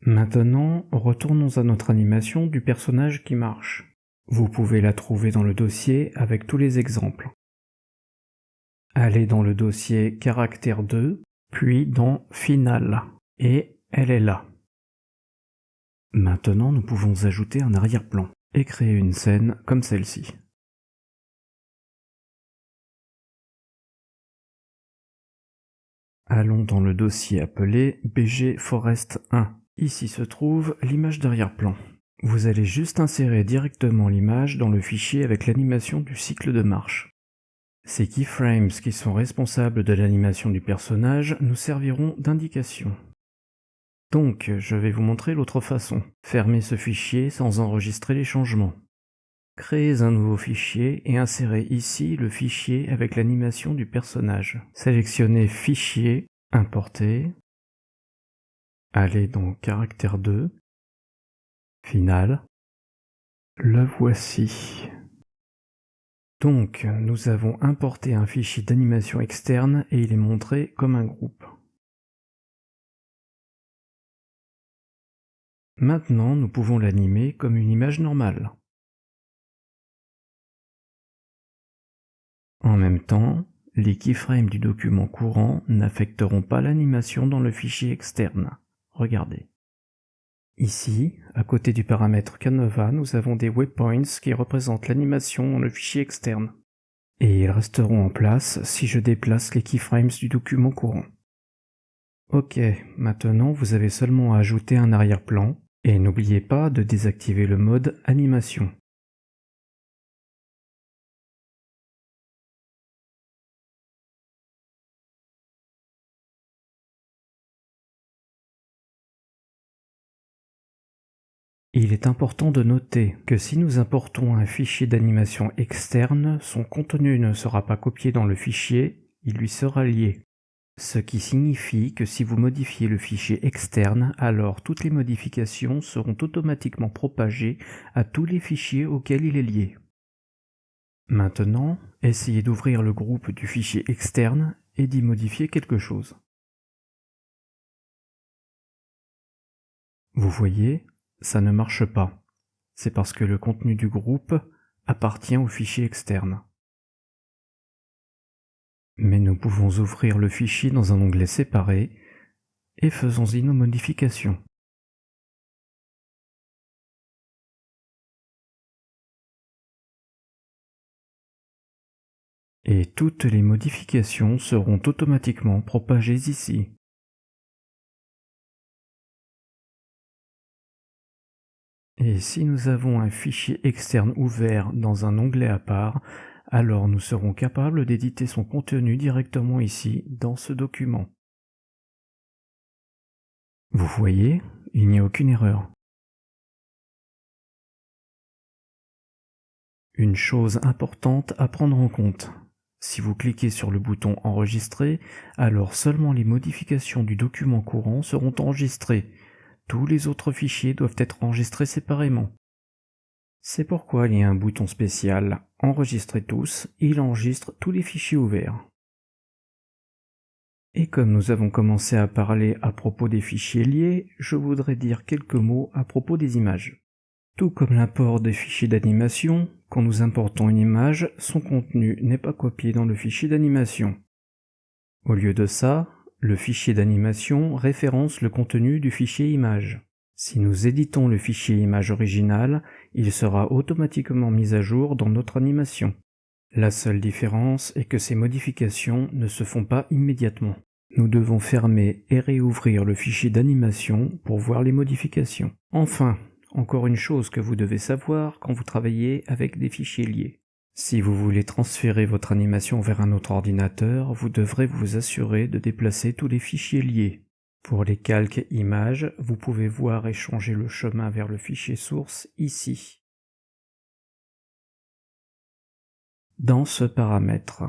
Maintenant, retournons à notre animation du personnage qui marche. Vous pouvez la trouver dans le dossier avec tous les exemples. Allez dans le dossier Caractère 2, puis dans Final, et elle est là. Maintenant, nous pouvons ajouter un arrière-plan et créer une scène comme celle-ci. Allons dans le dossier appelé BG Forest 1. Ici se trouve l'image d'arrière-plan. Vous allez juste insérer directement l'image dans le fichier avec l'animation du cycle de marche. Ces keyframes qui sont responsables de l'animation du personnage nous serviront d'indication. Donc, je vais vous montrer l'autre façon. Fermez ce fichier sans enregistrer les changements. Créez un nouveau fichier et insérez ici le fichier avec l'animation du personnage. Sélectionnez Fichier, Importer. Allez dans Caractère 2, Final. Le voici. Donc, nous avons importé un fichier d'animation externe et il est montré comme un groupe. Maintenant, nous pouvons l'animer comme une image normale. En même temps, les keyframes du document courant n'affecteront pas l'animation dans le fichier externe. Regardez. Ici, à côté du paramètre Canova, nous avons des waypoints qui représentent l'animation dans le fichier externe. Et ils resteront en place si je déplace les keyframes du document courant. Ok, maintenant vous avez seulement à ajouter un arrière-plan, et n'oubliez pas de désactiver le mode animation. Il est important de noter que si nous importons un fichier d'animation externe, son contenu ne sera pas copié dans le fichier, il lui sera lié. Ce qui signifie que si vous modifiez le fichier externe, alors toutes les modifications seront automatiquement propagées à tous les fichiers auxquels il est lié. Maintenant, essayez d'ouvrir le groupe du fichier externe et d'y modifier quelque chose. Vous voyez, ça ne marche pas. C'est parce que le contenu du groupe appartient au fichier externe. Mais nous pouvons ouvrir le fichier dans un onglet séparé et faisons-y nos modifications. Et toutes les modifications seront automatiquement propagées ici. Et si nous avons un fichier externe ouvert dans un onglet à part, alors nous serons capables d'éditer son contenu directement ici, dans ce document. Vous voyez, il n'y a aucune erreur. Une chose importante à prendre en compte. Si vous cliquez sur le bouton Enregistrer, alors seulement les modifications du document courant seront enregistrées. Tous les autres fichiers doivent être enregistrés séparément. C'est pourquoi il y a un bouton spécial Enregistrer tous, il enregistre tous les fichiers ouverts. Et comme nous avons commencé à parler à propos des fichiers liés, je voudrais dire quelques mots à propos des images. Tout comme l'import des fichiers d'animation, quand nous importons une image, son contenu n'est pas copié dans le fichier d'animation. Au lieu de ça, le fichier d'animation référence le contenu du fichier image. Si nous éditons le fichier image original, il sera automatiquement mis à jour dans notre animation. La seule différence est que ces modifications ne se font pas immédiatement. Nous devons fermer et réouvrir le fichier d'animation pour voir les modifications. Enfin, encore une chose que vous devez savoir quand vous travaillez avec des fichiers liés. Si vous voulez transférer votre animation vers un autre ordinateur, vous devrez vous assurer de déplacer tous les fichiers liés. Pour les calques images, vous pouvez voir et changer le chemin vers le fichier source ici. Dans ce paramètre.